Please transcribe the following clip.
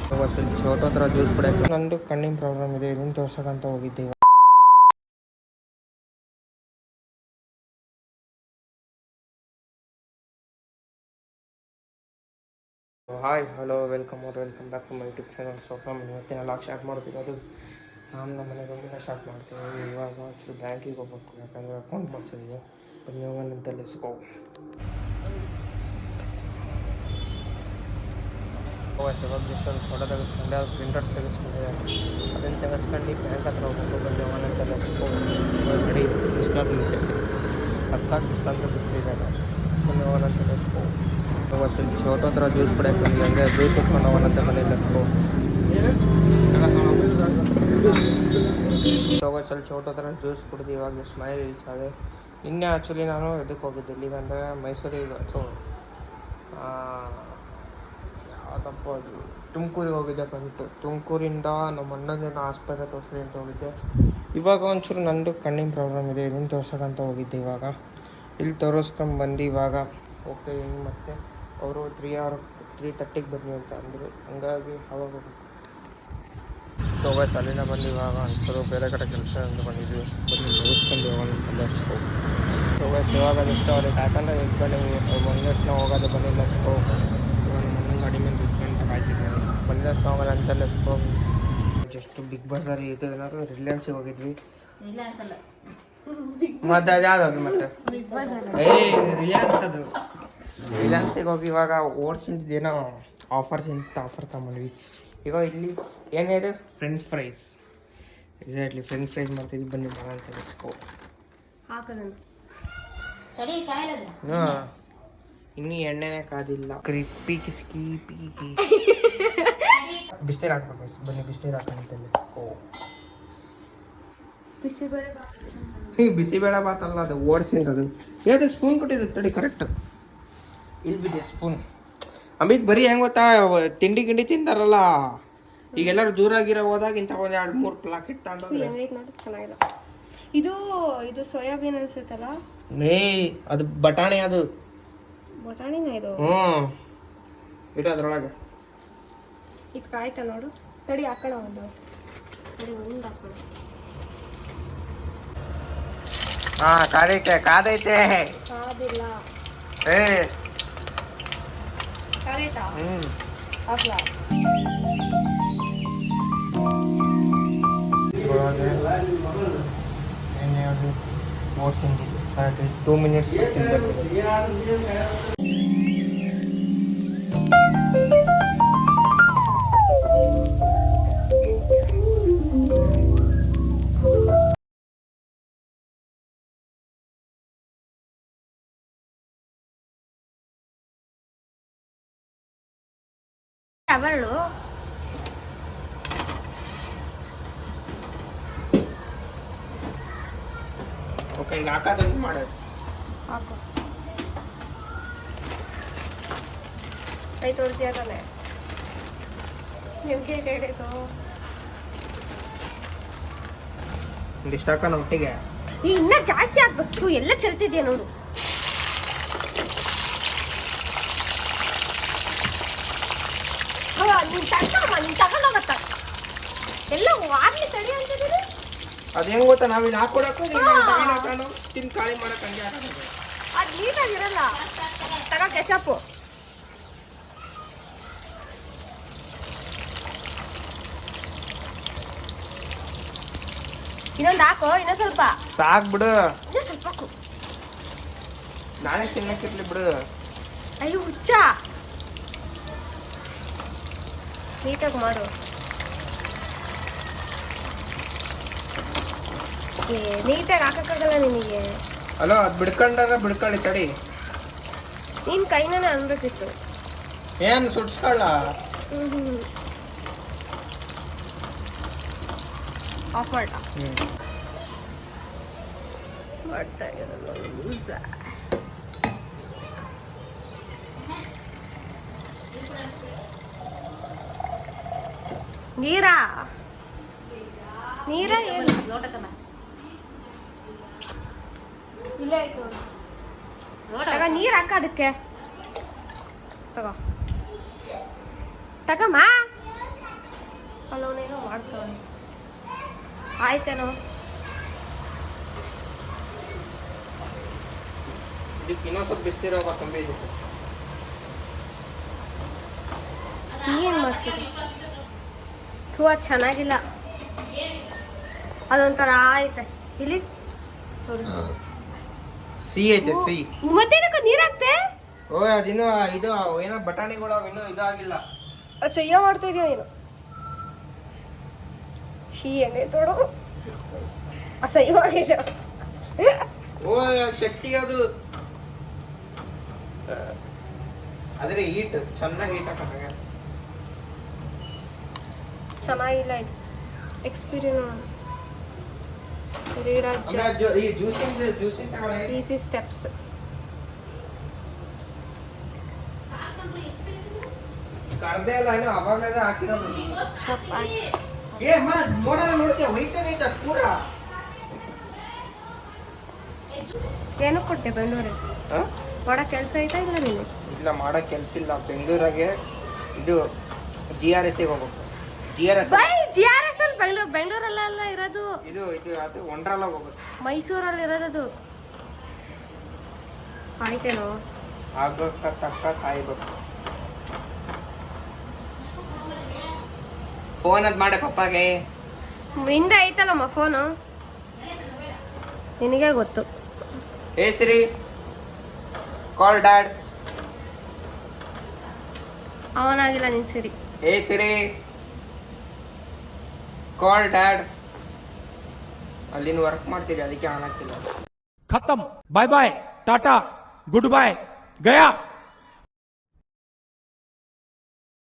ಚೋಟೋ ಹತ್ರ ಜ್ಯೂಸ್ ಕುಡಿಯೋಕ್ಕೆ ನಂದು ಕಣ್ಣಿನ ಪ್ರಾಬ್ಲಮ್ ಇದೆ, ಇದನ್ನು ತೋರ್ಸೋಕ್ಕಂತ ಹೋಗಿದ್ದೀವಿ. Hi hello welcome back to my YouTube channel. So from ಇವತ್ತಿನ ಲಾಗ್ ಸ್ಟಾರ್ಟ್ ಮಾಡ್ತೀನಿ. ಅದು ನಾನು ನಮ್ಮ ಮನೆಗೆ ಹೋಗಿಲ್ಲ ಸ್ಟಾರ್ಟ್ ಮಾಡ್ತೀನಿ. ಇವಾಗ ಆ್ಯಕ್ಚುಲಿ ಬ್ಯಾಂಕಿಗೆ ಹೋಗ್ಬೇಕು, ಯಾಕಂದರೆ ಅಕೌಂಟ್ ಮಾಡಿಸಿದ್ದೀವಿ. ಬನ್ನಿ ಹೋಗೋಣ ಅಂತ ಲೆಟ್ಸ್ಗೋ. ಇವಾಗ ಜಸ್ಟ್ ಅದು ಫೋಟೋ ತೆಗೆಸ್ಕೊಂಡು ಅದು ಪ್ರಿಂಟೌಟ್ ತೆಗೆಸ್ಕೊಂಡಿದೆ, ಅದನ್ನು ತೆಗೆಸ್ಕೊಂಡು ಬ್ಯಾಂಕ್ ಹತ್ರ ಹೋಗ್ಬೇಕು. ಬನ್ನಿ ಹೋಗೋಣ ಅಂತ ಲೆಟ್ಸ್ಗೋ. ಹೊರಗಡೆ ಸಕ್ಕಾಗಿ ಬಿಸಿಲಂತ ಬಿಸ್ತಿದೆ. ಬನ್ನಿ ಹೋಗೋಣ ಅಂತ ಲೆಟ್ಸ್ಗೋ. ಚೋಟೋ ಹತ್ರ ಜ್ಯೂಸ್ ಕುಡಿಯೋಕೆ ಬಂದ್ವಿ, ಅಂದರೆ ಜ್ಯೂಸ್ ಕುಡ್ಕೊಂಡು ಹೋಗೋಣಂತೆ ಮನೆ ಲೆಟ್ಸ್ಗೋ. ಚೋಟೋ ಹತ್ರ ಜ್ಯೂಸ್ ಕುಡಿದು ಇವಾಗ ಎಷ್ಟು ಮನೆ ರೀಚ್ ಆದೆ. ನಿನ್ನೆ ಆ್ಯಕ್ಚುಲಿ ನಾನು ಇದಕ್ಕೆ ಹೋಗಿದ್ದೆ, ಇಲ್ಲಿಗಂದರೆ ಮೈಸೂರಿಗೆ ಯಾವುದಪ್ಪ ಅದು ತುಮಕೂರಿಗೆ ಹೋಗಿದ್ದೆ. ಬಂದ್ಬಿಟ್ಟು ತುಮಕೂರಿಂದ ನಮ್ಮ ಅಣ್ಣಂದೇನೋ ಆಸ್ಪತ್ರೆ ತೋರಿಸಿ ಅಂತ ಹೋಗಿದ್ದೆ. ಇವಾಗ ಒಂಚೂರು ನಂದು ಕಣ್ಣಿನ ಪ್ರಾಬ್ಲಮ್ ಇದೆ, ಇದನ್ನು ತೋರ್ಸೋಕ್ಕಂತ ಹೋಗಿದ್ದೆ. ಇವಾಗ ಇಲ್ಲಿ ತೋರಿಸ್ಕೊಂಡು ಬಂದು ಇವಾಗ ಓಕೆ ಮತ್ತೆ ಅವರು 3:30ಗೆ ಬನ್ನಿ ಅಂತ ಅಂದರು. ಹಂಗಾಗಿ ಅವಾಗ ಹೋಗೋದು ಅಲ್ಲಿನ ಬಂದು ಇವಾಗ ಅನ್ಸೋದು ಬೇರೆ ಕಡೆ ಕೆಲಸ ಅಂತ ಬಂದಿದ್ವಿ. ಬನ್ನಿ ಮುಗಿಸ್ಕೊಂಡು ಹೋಗೋಣ ಇವಾಗ ಜಸ್ಟ್ ಅವ್ರಿಗೆ ಯಾಕಂದರೆ ಇಟ್ಕೊಂಡು ಒಂದಷ್ಟು ಹೋಗೋದು. ಬನ್ನಿ ಲೆಟ್ಸ್ಗೋ. ಇವಾಗ ನನ್ನ ಗಾಡಿ ಮೇಲೆ ಇಟ್ಕೊಂಡು ಕಾಯ್ತಿದ್ದಾರೆ. ಬನ್ನಿ ಹೋಗೋಣ ಅಂತ ಲೆಟ್ಸ್ಗೋ. ಜಸ್ಟ್ ಬಿಗ್ ಬಜಾರ್ ಇದು ಏನಾದ್ರು ರಿಲಯನ್ಸಿಗೆ ಹೋಗಿದ್ವಿ. ಮತ್ತೆ ಅದು ಯಾವ್ದು ಮತ್ತೆ ರಿಲಯನ್ಸ್, ಅದು ರಿಲಯನ್ಸಿಗೆ ಹೋಗಿ ಇವಾಗ ಓಡ್ಸಿದ್ದೇನೋ ಆಫರ್ಸ್ ತಗೊಂಡ್ವಿ. ಈಗ ಇಲ್ಲಿ ಏನಿದೆ French fries, exactly French fries ಮಾಡ್ತಿದ್ವಿ. ಬನ್ನಿ ಮಾಡೋಣ ಅಂತ ಲೆಟ್ಸ್ಗೋ. ಹಾಂ ಇನ್ನೂ ಎಣ್ಣೆನೇ ಕಾದಿಲ್ಲ. ಕ್ರಿಪ್ಪಿ ಕಿಸ್ಕಿ ಪೀಕಿ ಬಿಸ್ನೀರು ಹಾಕ್ಬೇಕು. ಬನ್ನಿ ಬಿಸ್ನೀರು ಹಾಕೋಂತ ಲೆಟ್ಸ್ಗೋ. ಬಿಸಿಬೇಳೆ ಬಾತಲ್ಲ, ಅದು ಓಡಿಸಿರೋದು. ಯಾವ್ದು ಸ್ಪೂನ್ ಕೊಟ್ಟಿದ್ದು ತಡಿ ಕರೆಕ್ಟ್ ಇಲ್ಲಿ ಬಿದ್ದೆ ಸ್ಪೂನ್. ಅಮಿತ್ ಬರೀ ಹೆಂಗೆ ಗೊತ್ತಾ, ತಿಂಡಿ ತಿಂತಾರಲ್ಲ, ಈಗ ಎಲ್ಲರೂ ದೂರಾಗಿರೋ ಹೋದಾಗ ಇಂಥ ಒಂದು 2-3 ಪ್ಲಾಕೆಟ್ ತಗೊಂಡೋದ್ರೆ ಚೆನ್ನಾಗಿಲ್ಲ. ಇದು ಇದು ಸೋಯಾಬೀನ್ ಅನ್ಸುತ್ತಲ್ಲ. ಅದು ಬಟಾಣಿ, ಅದು ಬಟಾಣಿನ ಇದು. ಇಟ್ಟು ಅದ್ರೊಳಗೆ ಇದು ಕಾಯ್ತಾ ನೋಡು. ತಡಿ ಹಾಕೋಣ ಒಂದು ಹಾಕೋಣ. ಹಾಂ ಕಾದೈತೆ ಕಾದಿಲ್ಲ. ಕಾದೈತಾ? ಹಾಕ್ಲಾ? ಓಡಿಸಿದ್ದು 2 ಮಿನಿಟ್ಸ್ ಅವಳು ಓಕೆ. ಈಗ ಹಾಕೋದು ಮಾಡೋದು. ಹಾಕು. ಕೈ ತೊಳ್ತೀಯ ತಾನೆ? ನಿಮ್ಗೆ ಹೇಳಿತು ಇಷ್ಟ ಹಾಕೋಣ ಒಟ್ಟಿಗೆ. ಇನ್ನ ಜಾಸ್ತಿ ಹಾಕ್ಬೇಕು, ಎಲ್ಲ ಚೆಲ್ತಿದ್ಯಾ ನೋಡು. ನೀನು ತಗೊಂಡೋಗತ್ತ ಎಲ್ಲ ವಾರ್ಲಿ ತಡಿ ಅಂತಿದ್ದೀರಿ. ಅದು ಹೆಂಗೆ ಗೊತ್ತಾ, ನಾವು ಇಲ್ಲಿ ಹಾಕೊಡಕ್ಕೂ ತಿಂದು ಖಾಲಿ ಮಾಡಕ್ಕೆ ಹಂಗೆ ಹಾಕೋದು. ಅದು ನೀಟಾಗಿರಲ್ಲ. ತಗೋ ಕೆಚಪ್ಪು. ಇನ್ನೊಂದು ಹಾಕೋ, ಇನ್ನೊಂದು ಸ್ವಲ್ಪ ಸಾಕು ಬಿಡು. ಇನ್ನೊಂದು ಸ್ವಲ್ಪ ಹಾಕು. ನಾಳೆ ತಿನ್ನಕ್ಕಿರ್ಲಿ ಬಿಡು. ಅಯ್ಯೋ ಹುಚ್ಚ, ನೀಟಾಗಿ ಮಾಡು. ನೀಟಾಗಿ ಹಾಕಕ್ಕಾಗಲ್ಲ ನಿನಗೆ. ಅಲೋ, ಅದು ಬಿಡ್ಕೊಳ್ಳಿ ತಡಿ. ನೀನ್ ಕೈನೇ ಅನ್ಬೇಕಿತ್ತು. ಏನು ಸುಡ್ಸ್ಕೊಳ್ಳ? ಆಫ್ ಮಾಡ್ತಾ ಮಾಡ್ತಾ ಇರಲ್ಲ. ನೀರಾ ಇಲ್ಲೇ ಆಯ್ತು ತಗ. ನೀರು ಹಾಕ ಅದಕ್ಕೆ. ತಗಮ್ಮ. ಅವನೇನೋ ಮಾಡ್ತಾವನೆ. ಆಯ್ತೇನೋ. ಇದಕ್ಕೆ ಇನ್ನೊಂದು ಸ್ವಲ್ಪ ಬಿಸಿರೋ ಕಂಬಿ ಇದೆ. ಏನು ಮಾಡ್ತೀರಿ? ಥೂ, ಅದು ಚೆನ್ನಾಗಿಲ್ಲ. ಅದೊಂಥರ ಐತೆ. ಇಲ್ಲಿ ನೋಡಿ, ಸಿಹಿ ಐತೆ ಸಿಹಿ. ಮತ್ತೇನಕ್ಕ ನೀರು ಹಾಕ್ತೆ? ಓ ಅದಿನ್ನೂ ಇದು ಏನೋ ಬಟಾಣಿಗಳು ಅವಿನ್ನೂ ಇದಾಗಿಲ್ಲ. ಅಸಹ್ಯ ಮಾಡ್ತಾ ಇದೀಯ ಏನು? ಎಣ್ಣೆ ತೊಡು ಅಸಹ್ಯವಾಗಿದೆ. ಓ ಶಕ್ತಿ ಅದು. ಆದ್ರೆ ಹೀಟ್ ಚೆನ್ನಾಗಿ ಹೀಟ್ ಹಾಕಂಗ. ಚೆನ್ನಾಗಿಲ್ಲ ಇದು. ಎಕ್ಸ್ಪೀರಿಯನ್ಸ್ ಈ ಜ್ಯೂಸಿಂಗ್ ತಗೊಳ್ಳಿ. Easy steps. ಕರ್ದೆ ಅಲ್ಲ ಇನ್ನು ಅವಾಗಲೇ ಹಾಕಿರೋದು. ಚಪಾತಿ ಏ ನೋಡೋಣ ನೋಡ್ತೀಯ ಹೊಯ್ತಾನೆ ಐತ ಪೂರ. ಏನು ಕೊಟ್ಟೆ ಬೆಂಗಳೂರಿಗೆ? ಮಾಡೋ ಕೆಲಸ ಐತಾ ಇಲ್ಲ ನೀನು? ಇಲ್ಲ ಮಾಡೋ ಕೆಲಸ ಇಲ್ಲ. ಬೆಂಗಳೂರಾಗೆ ಇದು GRS ಹೋಗ್ಬೇಕು. GRS ಅಲ್ಲಿ ಬೆಂಗಳೂರಲ್ಲ ಇರೋದು. ಇದು ಅದು ವಂಡ್ರಲ್ಲ ಹೋಗ್ಬೇಕು. ಮೈಸೂರಲ್ಲಿ ಇರೋದು. ಆಯ್ತೇನೋ? ಆಗಕ್ಕ ತಕ್ಕ ಕಾಯ್ಬೇಕು. ಫೋನ್ ಅದ್ ಮಾಡೆ ಪಪ್ಪಾಗೆ. ಹಿಂದೆ ಐತಲ್ಲಮ್ಮ ಫೋನು, ನಿನಗೆ ಗೊತ್ತು. ಏ ಸಿರಿ, ಕಾಲ್ ಡ್ಯಾಡ್. ಅವನಾಗಿಲ್ಲ ನಿನ್ ಸಿರಿ. ಏ ಸಿರಿ, ಕಾಲ್ ಡ್ಯಾಡ್. ಅಲ್ಲಿನ ವರ್ಕ್ ಮಾಡ್ತೀರಿ ಅದಕ್ಕೆ ಆನ್ ಆಗ್ತಿಲ್ಲ. खत्म, bye bye, tata, goodbye, गया.